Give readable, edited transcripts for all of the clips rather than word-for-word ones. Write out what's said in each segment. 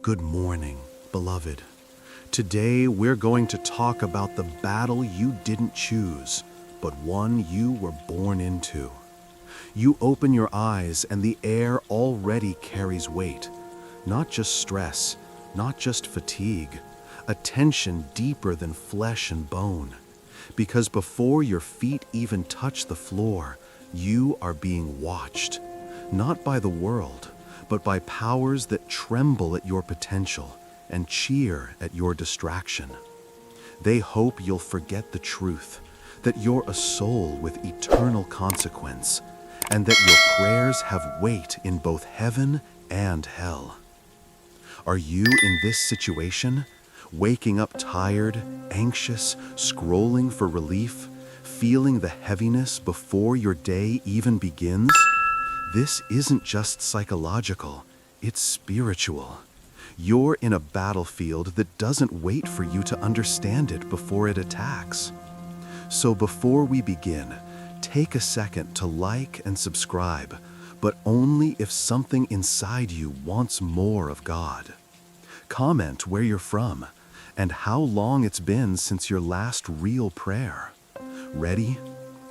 Good morning, beloved. Today we're going to talk about the battle you didn't choose, but one you were born into. You open your eyes and the air already carries weight. Not just stress, not just fatigue, a tension deeper than flesh and bone. Because before your feet even touch the floor, you are being watched, not by the world, but by powers that tremble at your potential and cheer at your distraction. They hope you'll forget the truth, that you're a soul with eternal consequence, and that your prayers have weight in both heaven and hell. Are you in this situation? Waking up tired, anxious, scrolling for relief, feeling the heaviness before your day even begins? This isn't just psychological, it's spiritual. You're in a battlefield that doesn't wait for you to understand it before it attacks. So before we begin, take a second to like and subscribe, but only if something inside you wants more of God. Comment where you're from and how long it's been since your last real prayer. Ready?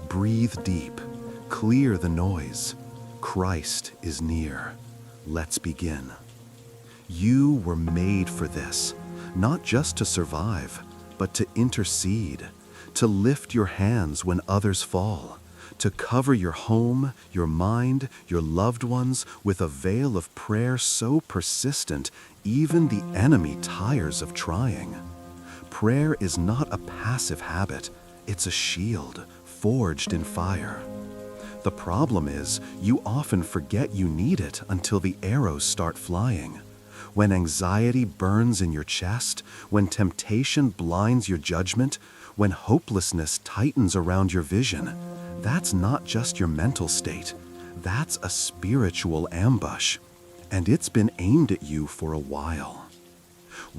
Breathe deep. Clear the noise. Christ is near. Let's begin. You were made for this, not just to survive, but to intercede, to lift your hands when others fall, to cover your home, your mind, your loved ones with a veil of prayer so persistent, even the enemy tires of trying. Prayer is not a passive habit, it's a shield forged in fire. The problem is, you often forget you need it until the arrows start flying. When anxiety burns in your chest, when temptation blinds your judgment, when hopelessness tightens around your vision, that's not just your mental state, that's a spiritual ambush, and it's been aimed at you for a while.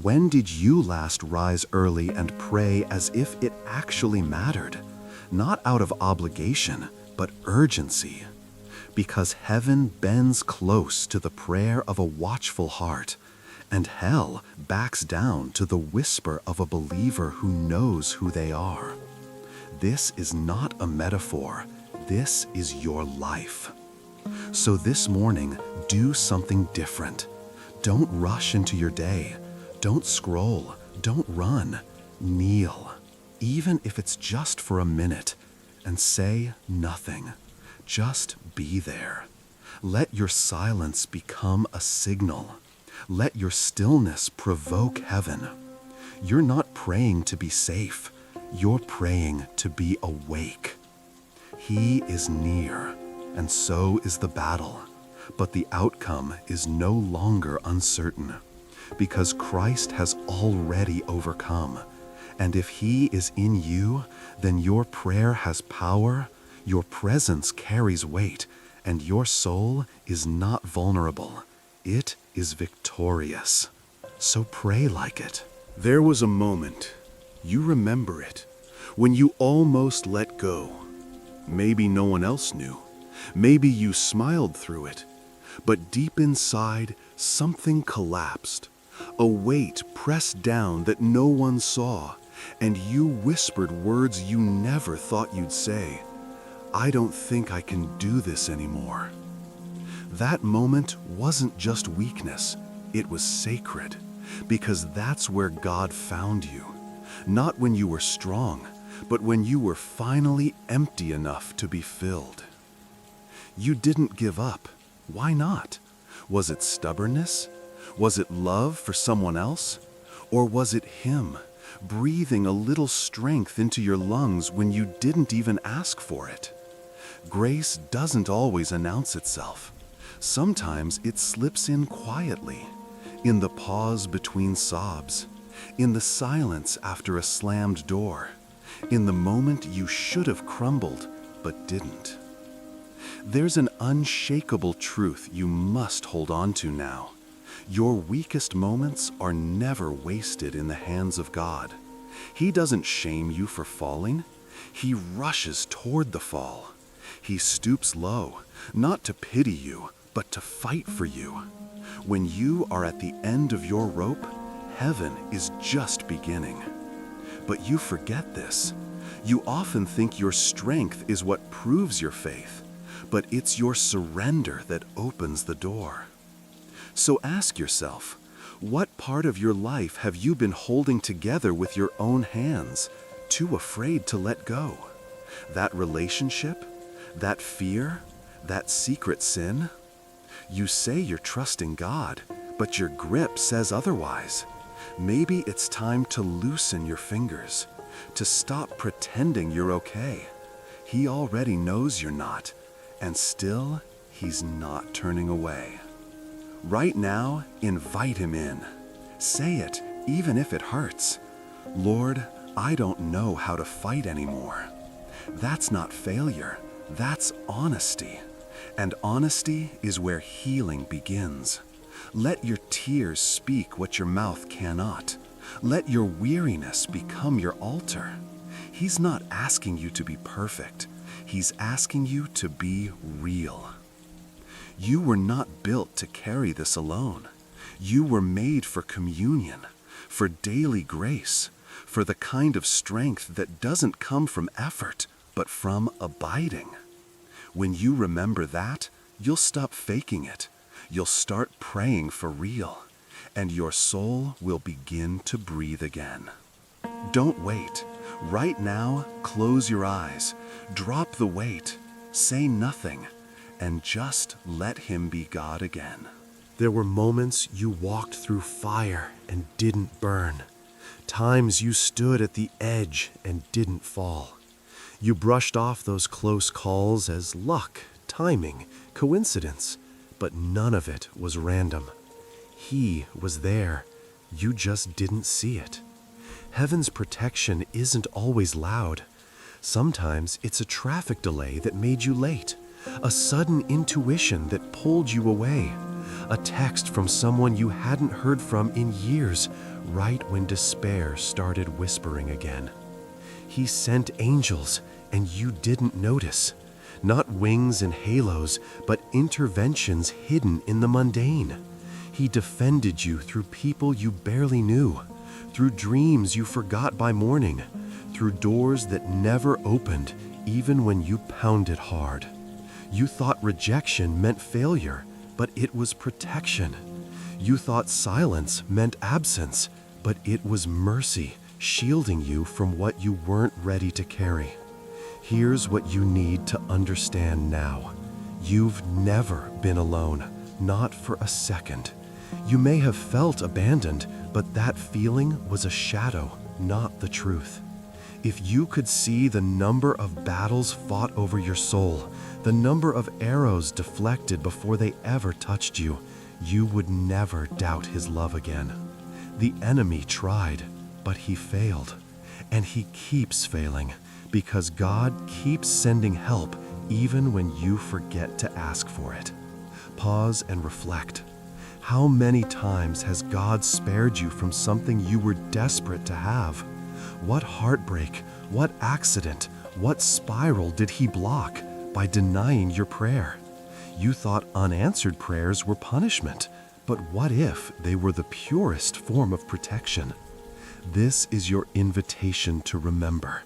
When did you last rise early and pray as if it actually mattered? Not out of obligation, but urgency. Because heaven bends close to the prayer of a watchful heart, and hell backs down to the whisper of a believer who knows who they are. This is not a metaphor, this is your life. So this morning, do something different. Don't rush into your day. Don't scroll. Don't run. Kneel, even if it's just for a minute, and say nothing. Just be there. Let your silence become a signal. Let your stillness provoke heaven. You're not praying to be safe. You're praying to be awake. He is near, and so is the battle. But the outcome is no longer uncertain, because Christ has already overcome. And if He is in you, then your prayer has power, your presence carries weight, and your soul is not vulnerable. It is victorious. So pray like it. There was a moment, you remember it, when you almost let go. Maybe no one else knew. Maybe you smiled through it. But deep inside, something collapsed. A weight pressed down that no one saw, and you whispered words you never thought you'd say. I don't think I can do this anymore. That moment wasn't just weakness, it was sacred, because that's where God found you. Not when you were strong, but when you were finally empty enough to be filled. You didn't give up. Why not? Was it stubbornness? Was it love for someone else? Or was it Him, breathing a little strength into your lungs when you didn't even ask for it? Grace doesn't always announce itself. Sometimes it slips in quietly, in the pause between sobs, in the silence after a slammed door, in the moment you should have crumbled but didn't. There's an unshakable truth you must hold on to now. Your weakest moments are never wasted in the hands of God. He doesn't shame you for falling. He rushes toward the fall. He stoops low, not to pity you, but to fight for you. When you are at the end of your rope, heaven is just beginning. But you forget this. You often think your strength is what proves your faith, but it's your surrender that opens the door. So ask yourself, what part of your life have you been holding together with your own hands, too afraid to let go? That relationship? That fear? That secret sin? You say you're trusting God, but your grip says otherwise. Maybe it's time to loosen your fingers, to stop pretending you're okay. He already knows you're not, and still, He's not turning away. Right now, invite Him in. Say it, even if it hurts. Lord, I don't know how to fight anymore. That's not failure, that's honesty. And honesty is where healing begins. Let your tears speak what your mouth cannot. Let your weariness become your altar. He's not asking you to be perfect. He's asking you to be real. You were not built to carry this alone. You were made for communion, for daily grace, for the kind of strength that doesn't come from effort, but from abiding. When you remember that, you'll stop faking it. You'll start praying for real, and your soul will begin to breathe again. Don't wait. Right now, close your eyes, drop the weight, say nothing, and just let Him be God again. There were moments you walked through fire and didn't burn. Times you stood at the edge and didn't fall. You brushed off those close calls as luck, timing, coincidence, but none of it was random. He was there. You just didn't see it. Heaven's protection isn't always loud. Sometimes it's a traffic delay that made you late, a sudden intuition that pulled you away, a text from someone you hadn't heard from in years, right when despair started whispering again. He sent angels, and you didn't notice. Not wings and halos, but interventions hidden in the mundane. He defended you through people you barely knew, through dreams you forgot by morning, through doors that never opened, even when you pounded hard. You thought rejection meant failure, but it was protection. You thought silence meant absence, but it was mercy, shielding you from what you weren't ready to carry. Here's what you need to understand now. You've never been alone, not for a second. You may have felt abandoned, but that feeling was a shadow, not the truth. If you could see the number of battles fought over your soul, the number of arrows deflected before they ever touched you, you would never doubt His love again. The enemy tried, but he failed. And he keeps failing, because God keeps sending help even when you forget to ask for it. Pause and reflect. How many times has God spared you from something you were desperate to have? What heartbreak, what accident, what spiral did He block by denying your prayer? You thought unanswered prayers were punishment, but what if they were the purest form of protection? This is your invitation to remember.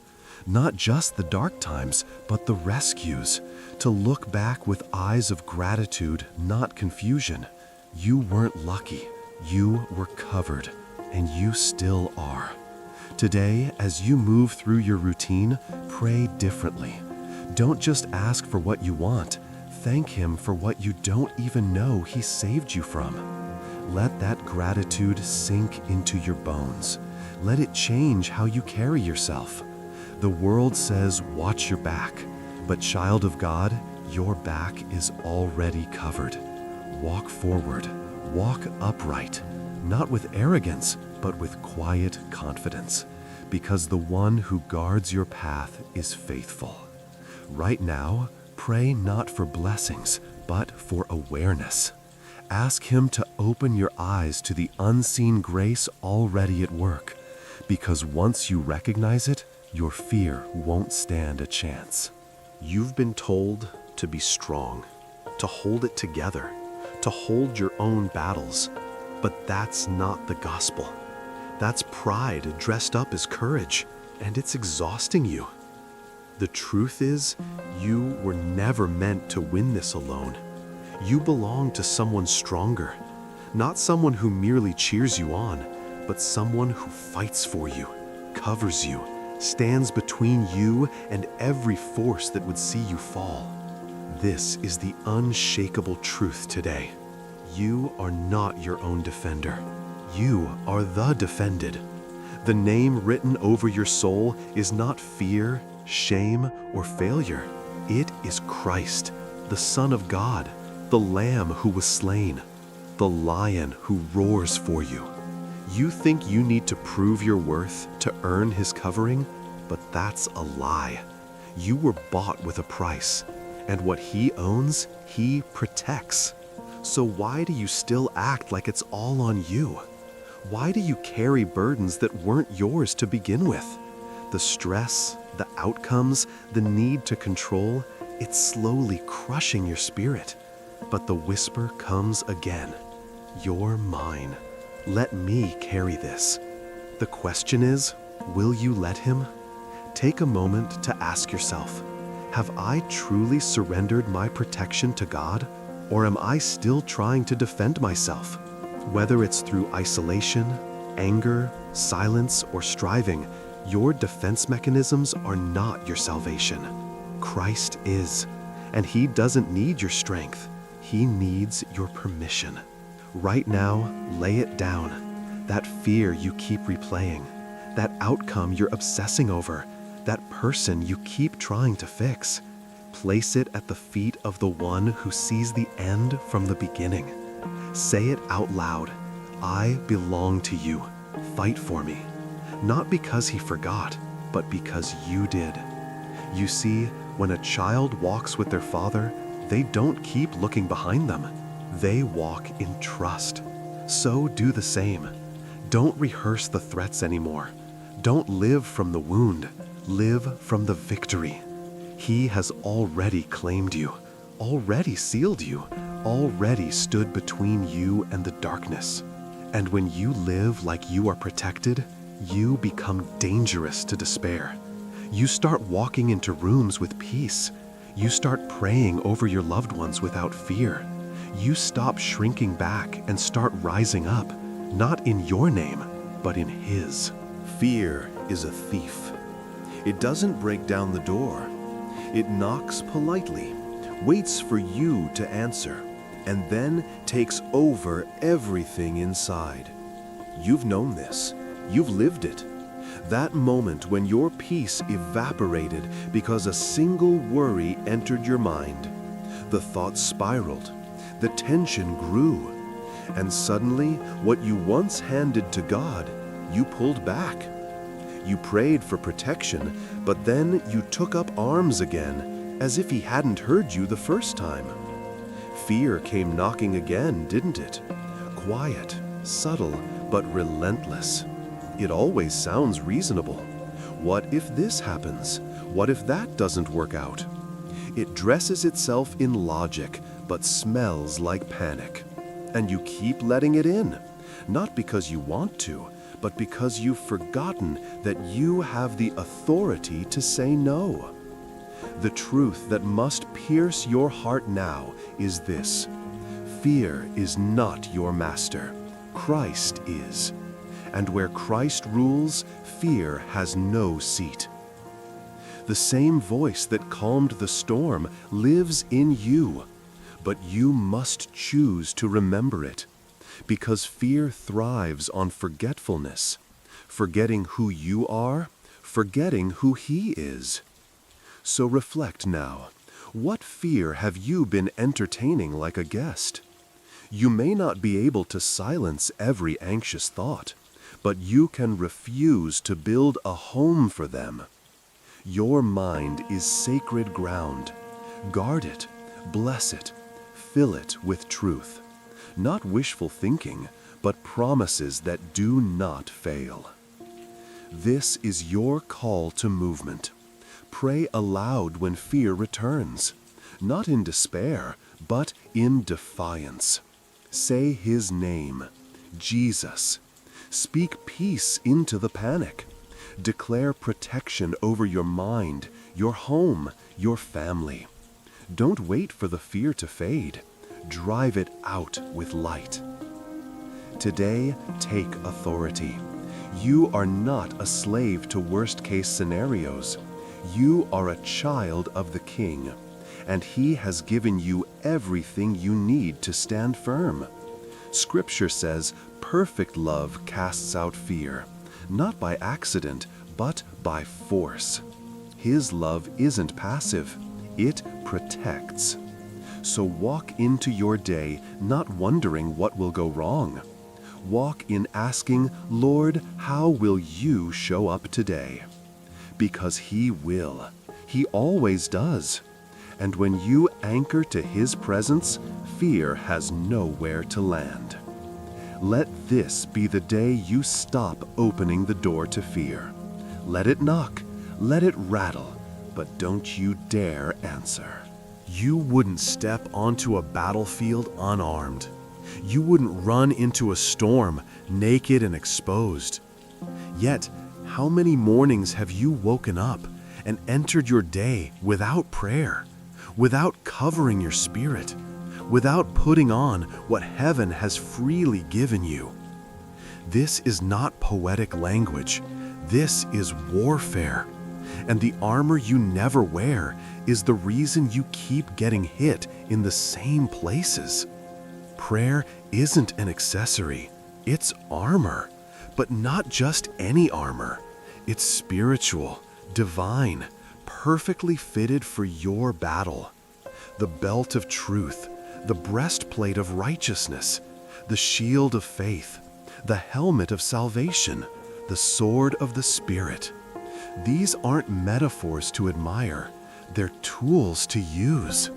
Not just the dark times, but the rescues, to look back with eyes of gratitude, not confusion. You weren't lucky, you were covered, and you still are. Today, as you move through your routine, pray differently. Don't just ask for what you want, thank Him for what you don't even know He saved you from. Let that gratitude sink into your bones. Let it change how you carry yourself. The world says, watch your back, but child of God, your back is already covered. Walk forward, walk upright, not with arrogance, but with quiet confidence, because the one who guards your path is faithful. Right now, pray not for blessings, but for awareness. Ask Him to open your eyes to the unseen grace already at work, because once you recognize it, your fear won't stand a chance. You've been told to be strong, to hold it together, to hold your own battles. But that's not the gospel. That's pride dressed up as courage, and it's exhausting you. The truth is, you were never meant to win this alone. You belong to someone stronger, not someone who merely cheers you on, but someone who fights for you, covers you, stands between you and every force that would see you fall. This is the unshakable truth today. You are not your own defender. You are the defended. The name written over your soul is not fear, shame, or failure. It is Christ, the Son of God, the Lamb who was slain, the Lion who roars for you. You think you need to prove your worth to earn His covering, but that's a lie. You were bought with a price, and what He owns, He protects. So why do you still act like it's all on you? Why do you carry burdens that weren't yours to begin with? The stress, the outcomes, the need to control, it's slowly crushing your spirit. But the whisper comes again. You're mine. Let me carry this. The question is, will you let Him? Take a moment to ask yourself, have I truly surrendered my protection to God? Or am I still trying to defend myself? Whether it's through isolation, anger, silence, or striving, your defense mechanisms are not your salvation. Christ is, and He doesn't need your strength. He needs your permission. Right now, lay it down. That fear you keep replaying, that outcome you're obsessing over, that person you keep trying to fix. Place it at the feet of the one who sees the end from the beginning. Say it out loud. I belong to you. Fight for me. Not because He forgot, but because you did. You see, when a child walks with their father, they don't keep looking behind them. They walk in trust. So do the same. Don't rehearse the threats anymore. Don't live from the wound. Live from the victory. He has already claimed you, already sealed you, already stood between you and the darkness. And when you live like you are protected, you become dangerous to despair. You start walking into rooms with peace. You start praying over your loved ones without fear. You stop shrinking back and start rising up, not in your name, but in His. Fear is a thief. It doesn't break down the door. It knocks politely, waits for you to answer, and then takes over everything inside. You've known this. You've lived it. That moment when your peace evaporated because a single worry entered your mind. The thoughts spiraled. The tension grew. And suddenly, what you once handed to God, you pulled back. You prayed for protection, but then you took up arms again, as if He hadn't heard you the first time. Fear came knocking again, didn't it? Quiet, subtle, but relentless. It always sounds reasonable. What if this happens? What if that doesn't work out? It dresses itself in logic, but smells like panic. And you keep letting it in, not because you want to, but because you've forgotten that you have the authority to say no. The truth that must pierce your heart now is this: fear is not your master. Christ is. And where Christ rules, fear has no seat. The same voice that calmed the storm lives in you, but you must choose to remember it. Because fear thrives on forgetfulness, forgetting who you are, forgetting who He is. So reflect now. What fear have you been entertaining like a guest? You may not be able to silence every anxious thought, but you can refuse to build a home for them. Your mind is sacred ground. Guard it, bless it, fill it with truth. Not wishful thinking, but promises that do not fail. This is your call to movement. Pray aloud when fear returns, not in despair, but in defiance. Say his name, Jesus. Speak peace into the panic. Declare protection over your mind, your home, your family. Don't wait for the fear to fade. Drive it out with light. Today, take authority. You are not a slave to worst-case scenarios. You are a child of the King, and He has given you everything you need to stand firm. Scripture says, perfect love casts out fear, not by accident, but by force. His love isn't passive, it protects. So walk into your day not wondering what will go wrong. Walk in asking, Lord, how will you show up today? Because He will. He always does. And when you anchor to His presence, fear has nowhere to land. Let this be the day you stop opening the door to fear. Let it knock, let it rattle, but don't you dare answer. You wouldn't step onto a battlefield unarmed. You wouldn't run into a storm naked and exposed. Yet, how many mornings have you woken up and entered your day without prayer, without covering your spirit, without putting on what heaven has freely given you? This is not poetic language. This is warfare. And the armor you never wear is the reason you keep getting hit in the same places. Prayer isn't an accessory, it's armor. But not just any armor. It's spiritual, divine, perfectly fitted for your battle. The belt of truth, the breastplate of righteousness, the shield of faith, the helmet of salvation, the sword of the Spirit. These aren't metaphors to admire, they're tools to use.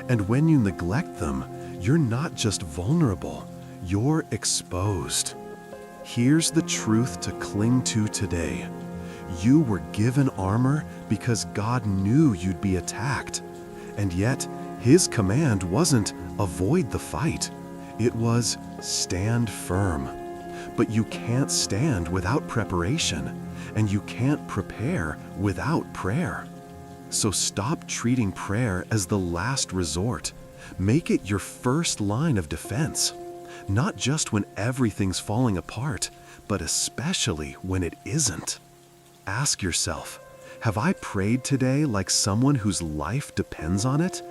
And when you neglect them, you're not just vulnerable, you're exposed. Here's the truth to cling to today. You were given armor because God knew you'd be attacked. And yet, His command wasn't avoid the fight. It was stand firm. But you can't stand without preparation, and you can't prepare without prayer. So stop treating prayer as the last resort. Make it your first line of defense. Not just when everything's falling apart, but especially when it isn't. Ask yourself, have I prayed today like someone whose life depends on it?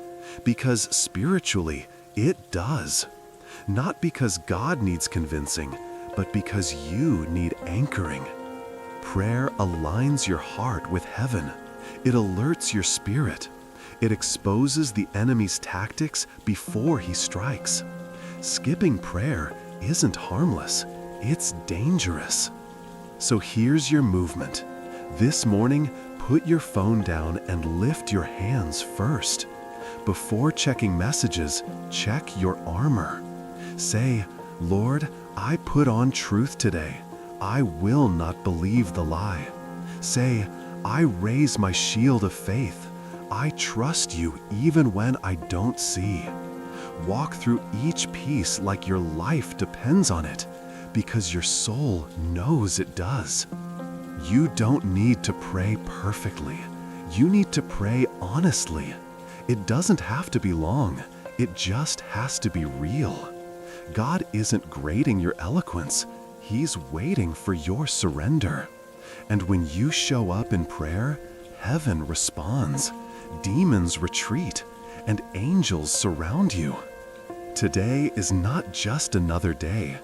Because spiritually, it does. Not because God needs convincing, but because you need anchoring. Prayer aligns your heart with heaven. It alerts your spirit. It exposes the enemy's tactics before he strikes. Skipping prayer isn't harmless, it's dangerous. So here's your movement. This morning, put your phone down and lift your hands first. Before checking messages, check your armor. Say, Lord, I put on truth today. I will not believe the lie. Say, I raise my shield of faith. I trust you even when I don't see. Walk through each piece like your life depends on it, because your soul knows it does. You don't need to pray perfectly. You need to pray honestly. It doesn't have to be long. It just has to be real. God isn't grading your eloquence. He's waiting for your surrender. And when you show up in prayer, heaven responds, demons retreat, and angels surround you. Today is not just another day.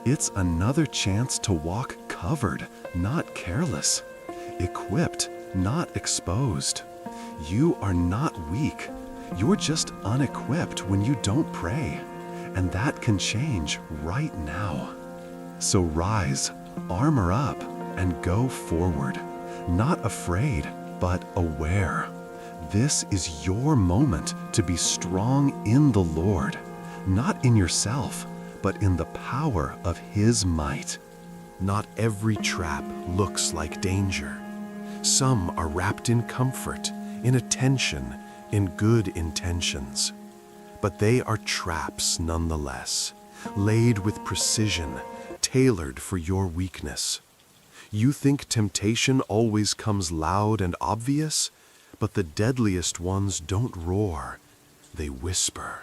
It's another chance to walk covered, not careless, equipped, not exposed. You are not weak. You're just unequipped when you don't pray. And that can change right now. So rise, armor up, and go forward. Not afraid, but aware. This is your moment to be strong in the Lord, not in yourself, but in the power of His might. Not every trap looks like danger. Some are wrapped in comfort, in attention, in good intentions. but they are traps nonetheless, laid with precision, tailored for your weakness. You think temptation always comes loud and obvious, but the deadliest ones don't roar, they whisper.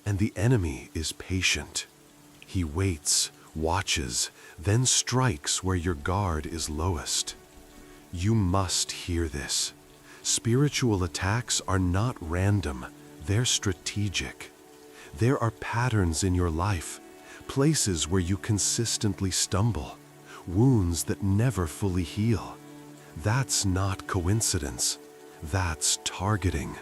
And the enemy is patient. He waits, watches, then strikes where your guard is lowest. You must hear this. Spiritual attacks are not random, they're strategic. There are patterns in your life, places where you consistently stumble, wounds that never fully heal. That's not coincidence, that's targeting.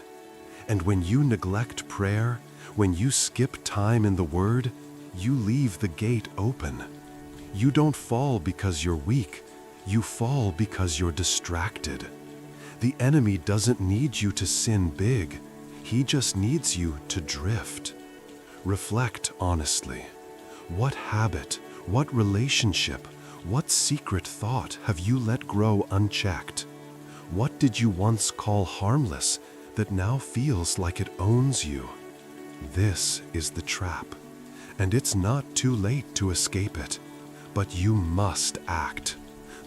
And when you neglect prayer, when you skip time in the Word, you leave the gate open. You don't fall because you're weak, you fall because you're distracted. The enemy doesn't need you to sin big, he just needs you to drift. Reflect honestly. What habit, what relationship, what secret thought have you let grow unchecked? What did you once call harmless that now feels like it owns you? This is the trap, and it's not too late to escape it, but you must act.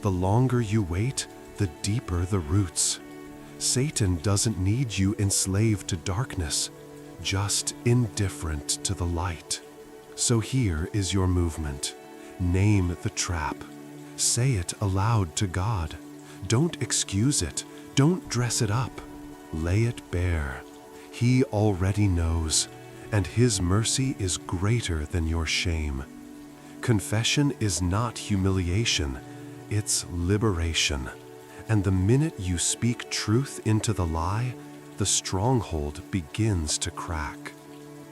The longer you wait, the deeper the roots. Satan doesn't need you enslaved to darkness, just indifferent to the light. So here is your movement. Name the trap. Say it aloud to God. Don't excuse it. Don't dress it up. Lay it bare. He already knows, and His mercy is greater than your shame. Confession is not humiliation, it's liberation. And the minute you speak truth into the lie, the stronghold begins to crack.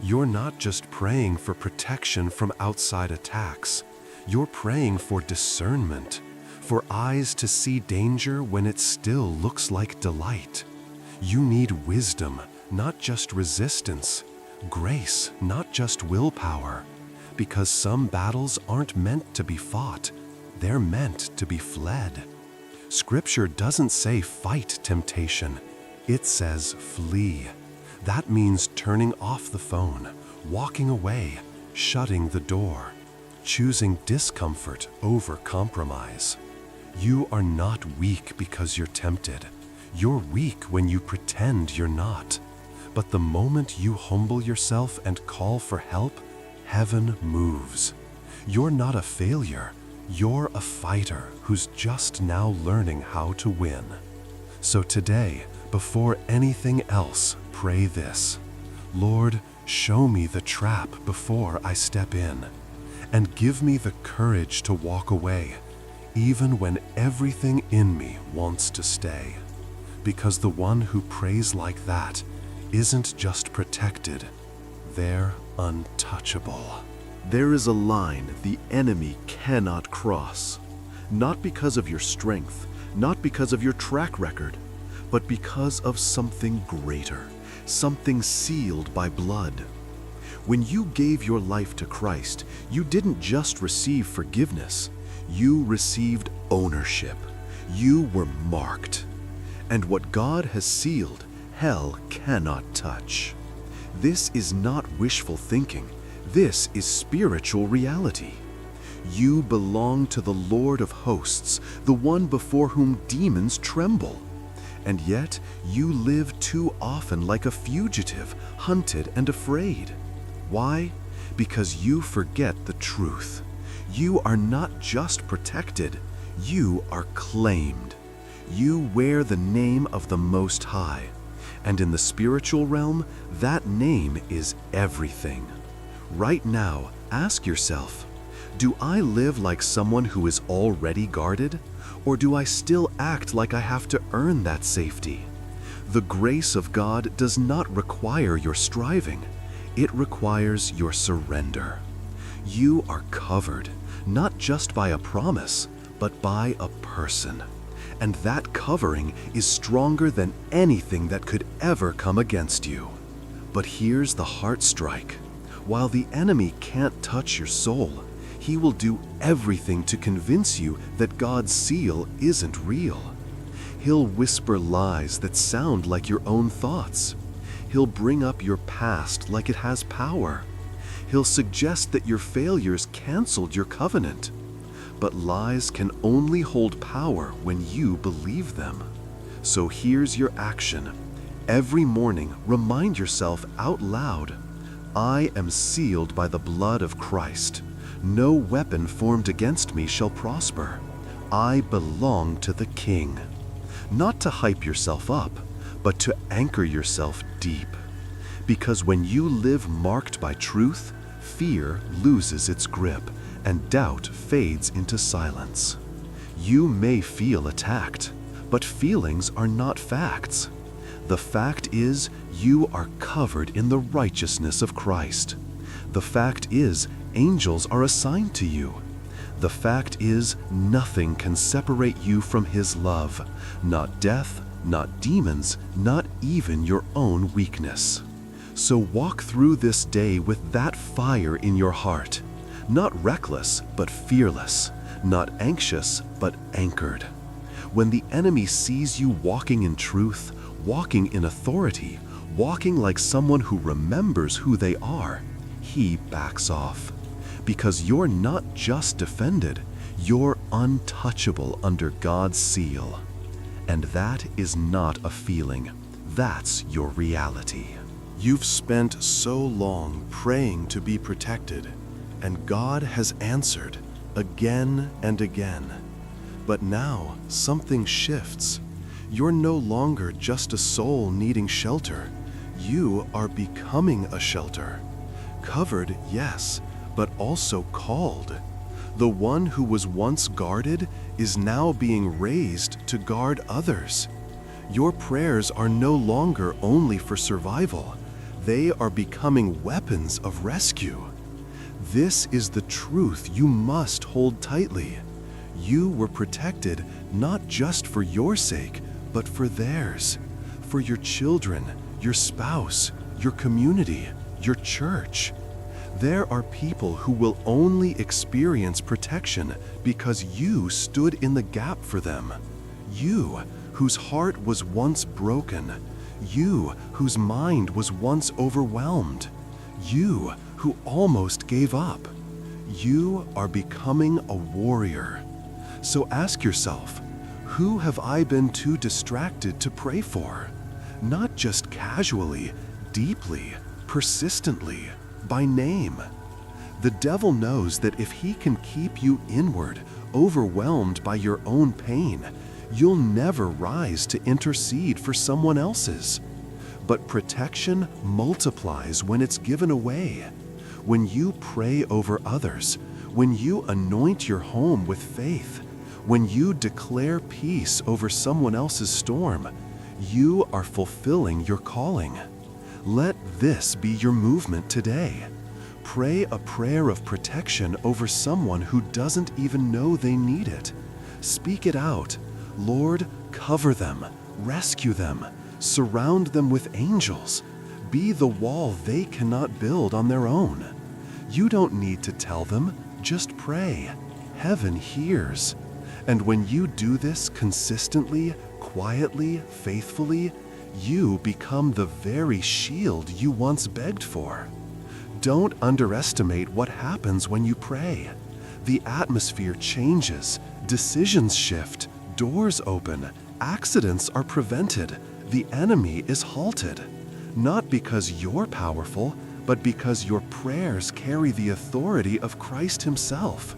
You're not just praying for protection from outside attacks. You're praying for discernment, for eyes to see danger when it still looks like delight. You need wisdom, not just resistance, grace, not just willpower, because some battles aren't meant to be fought, they're meant to be fled. Scripture doesn't say fight temptation, it says flee. That means turning off the phone, walking away, shutting the door, choosing discomfort over compromise. You are not weak because you're tempted. You're weak when you pretend you're not. But the moment you humble yourself and call for help, heaven moves. You're not a failure. You're a fighter who's just now learning how to win. So today, before anything else, pray this. Lord, show me the trap before I step in, and give me the courage to walk away, even when everything in me wants to stay. Because the one who prays like that isn't just protected, they're untouchable. There is a line the enemy cannot cross, not because of your strength, not because of your track record, but because of something greater, something sealed by blood. When you gave your life to Christ, you didn't just receive forgiveness, you received ownership. You were marked. And what God has sealed, hell cannot touch. This is not wishful thinking. This is spiritual reality. You belong to the Lord of hosts, the one before whom demons tremble. And yet, you live too often like a fugitive, hunted and afraid. Why? Because you forget the truth. You are not just protected, you are claimed. You wear the name of the Most High. And in the spiritual realm, that name is everything. Right now, ask yourself, do I live like someone who is already guarded? Or do I still act like I have to earn that safety? The grace of God does not require your striving. It requires your surrender. You are covered, not just by a promise, but by a person. And that covering is stronger than anything that could ever come against you. But here's the heart strike. While the enemy can't touch your soul, he will do everything to convince you that God's seal isn't real. He'll whisper lies that sound like your own thoughts. He'll bring up your past like it has power. He'll suggest that your failures canceled your covenant. But lies can only hold power when you believe them. So here's your action. Every morning, remind yourself out loud, I am sealed by the blood of Christ. No weapon formed against me shall prosper. I belong to the King. Not to hype yourself up, but to anchor yourself deep. Because when you live marked by truth, fear loses its grip and doubt fades into silence. You may feel attacked, but feelings are not facts. The fact is, you are covered in the righteousness of Christ. The fact is, angels are assigned to you. The fact is, nothing can separate you from His love, not death, not demons, not even your own weakness. So walk through this day with that fire in your heart, not reckless, but fearless, not anxious, but anchored. When the enemy sees you walking in truth, walking in authority, walking like someone who remembers who they are, he backs off. Because you're not just defended, you're untouchable under God's seal. And that is not a feeling, that's your reality. You've spent so long praying to be protected, and God has answered again and again. But now something shifts. You're no longer just a soul needing shelter. You are becoming a shelter. Covered, yes, but also called. The one who was once guarded is now being raised to guard others. Your prayers are no longer only for survival. They are becoming weapons of rescue. This is the truth you must hold tightly. You were protected not just for your sake, but for theirs, for your children, your spouse, your community, your church. There are people who will only experience protection because you stood in the gap for them. You, whose heart was once broken. You, whose mind was once overwhelmed. You, who almost gave up. You are becoming a warrior. So ask yourself, who have I been too distracted to pray for? Not just casually, deeply, persistently, by name. The devil knows that if he can keep you inward, overwhelmed by your own pain, you'll never rise to intercede for someone else's. But protection multiplies when it's given away. When you pray over others, when you anoint your home with faith, when you declare peace over someone else's storm, you are fulfilling your calling. Let this be your movement today. Pray a prayer of protection over someone who doesn't even know they need it. Speak it out. Lord, cover them, rescue them, surround them with angels. Be the wall they cannot build on their own. You don't need to tell them, just pray. Heaven hears. And when you do this consistently, quietly, faithfully, you become the very shield you once begged for. Don't underestimate what happens when you pray. The atmosphere changes, decisions shift, doors open, accidents are prevented, the enemy is halted. Not because you're powerful, but because your prayers carry the authority of Christ Himself.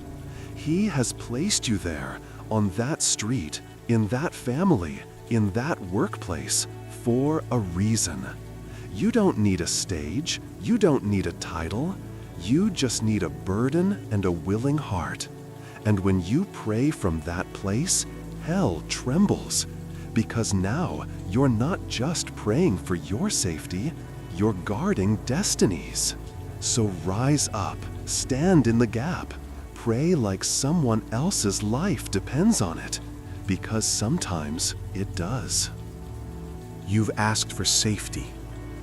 He has placed you there, on that street, in that family, in that workplace, for a reason. You don't need a stage, you don't need a title, you just need a burden and a willing heart. And when you pray from that place, hell trembles, because now you're not just praying for your safety, you're guarding destinies. So rise up, stand in the gap, pray like someone else's life depends on it, because sometimes it does. You've asked for safety.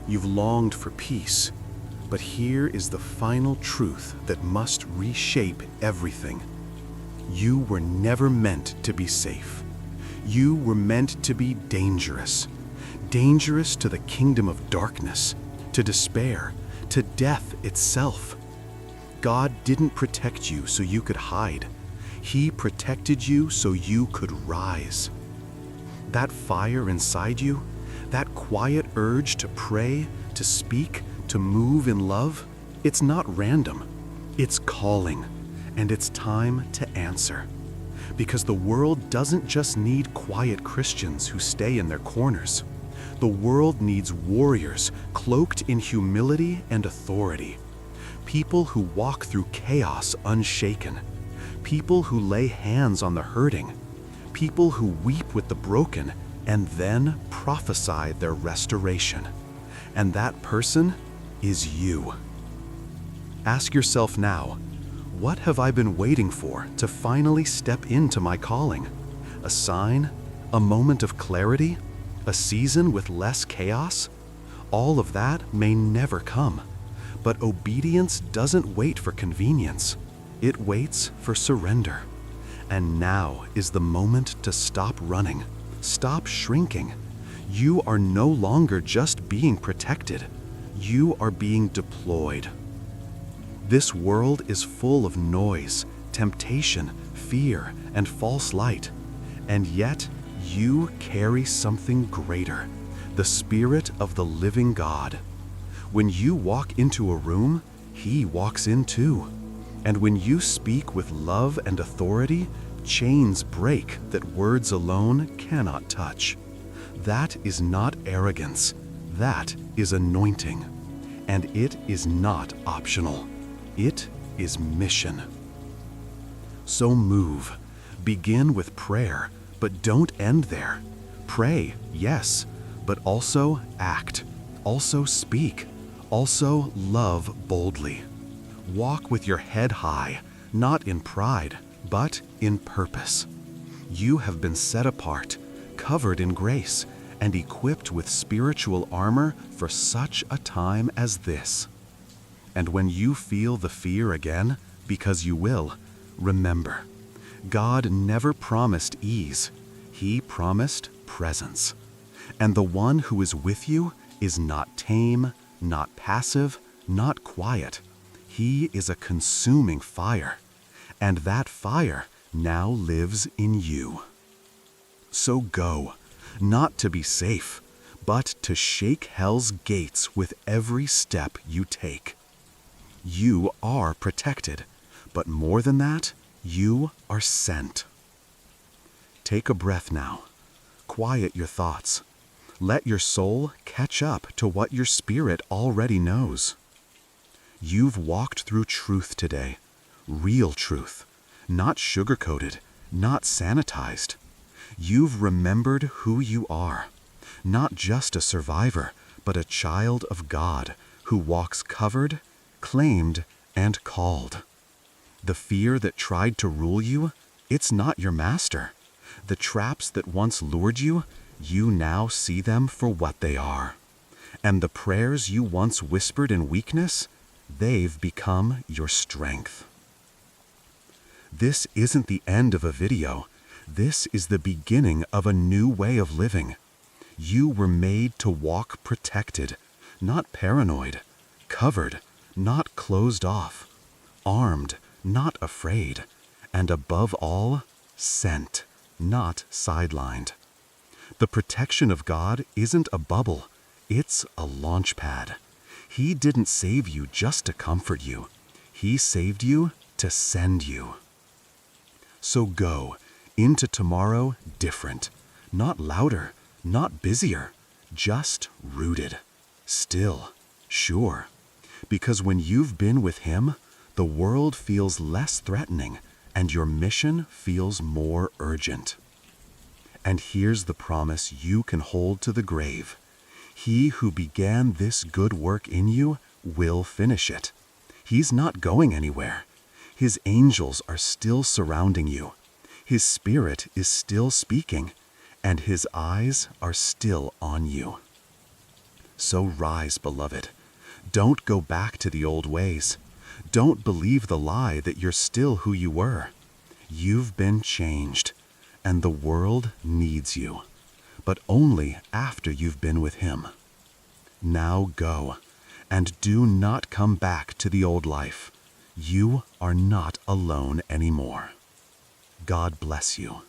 You've longed for peace. But here is the final truth that must reshape everything. You were never meant to be safe. You were meant to be dangerous. dangerous to the kingdom of darkness, to despair, to death itself. God didn't protect you so you could hide. He protected you so you could rise. That fire inside you, that quiet urge to pray, to speak, to move in love, it's not random. It's calling, and it's time to answer. Because the world doesn't just need quiet Christians who stay in their corners. The world needs warriors cloaked in humility and authority. People who walk through chaos unshaken. People who lay hands on the hurting. People who weep with the broken and then prophesy their restoration. And that person is you. Ask yourself now, what have I been waiting for to finally step into my calling? A sign? A moment of clarity? A season with less chaos? All of that may never come. But obedience doesn't wait for convenience. It waits for surrender. And now is the moment to stop running. Stop shrinking. You are no longer just being protected. You are being deployed. This world is full of noise, temptation, fear, and false light. And yet, you carry something greater, the Spirit of the living God. When you walk into a room, He walks in too. And when you speak with love and authority, chains break that words alone cannot touch. That is not arrogance. That is anointing. And it is not optional. It is mission. So move. Begin with prayer, but don't end there. Pray, yes, but also act. Also speak. Also love boldly. Walk with your head high, not in pride, but in purpose. You have been set apart, covered in grace, and equipped with spiritual armor for such a time as this. And when you feel the fear again, because you will, remember, God never promised ease. He promised presence. And the one who is with you is not tame, not passive, not quiet. He is a consuming fire. And that fire now lives in you. So go, not to be safe, but to shake hell's gates with every step you take. You are protected, but more than that, you are sent. Take a breath now. Quiet your thoughts. Let your soul catch up to what your spirit already knows. You've walked through truth today, real truth, not sugar-coated, not sanitized. You've remembered who you are, not just a survivor, but a child of God who walks covered, claimed, and called. The fear that tried to rule you, it's not your master. The traps that once lured you, you now see them for what they are. And the prayers you once whispered in weakness, they've become your strength. This isn't the end of a video. This is the beginning of a new way of living. You were made to walk protected, not paranoid, covered, not closed off, armed, not afraid, and above all, sent, not sidelined. The protection of God isn't a bubble, it's a launch pad. He didn't save you just to comfort you. He saved you to send you. So go into tomorrow different, not louder, not busier, just rooted, still, sure. Because when you've been with Him, the world feels less threatening and your mission feels more urgent. And here's the promise you can hold to the grave. He who began this good work in you will finish it. He's not going anywhere. His angels are still surrounding you. His Spirit is still speaking, and His eyes are still on you. So rise, beloved. Don't go back to the old ways. Don't believe the lie that you're still who you were. You've been changed, and the world needs you. but only after you've been with Him. Now go, and do not come back to the old life. You are not alone anymore. God bless you.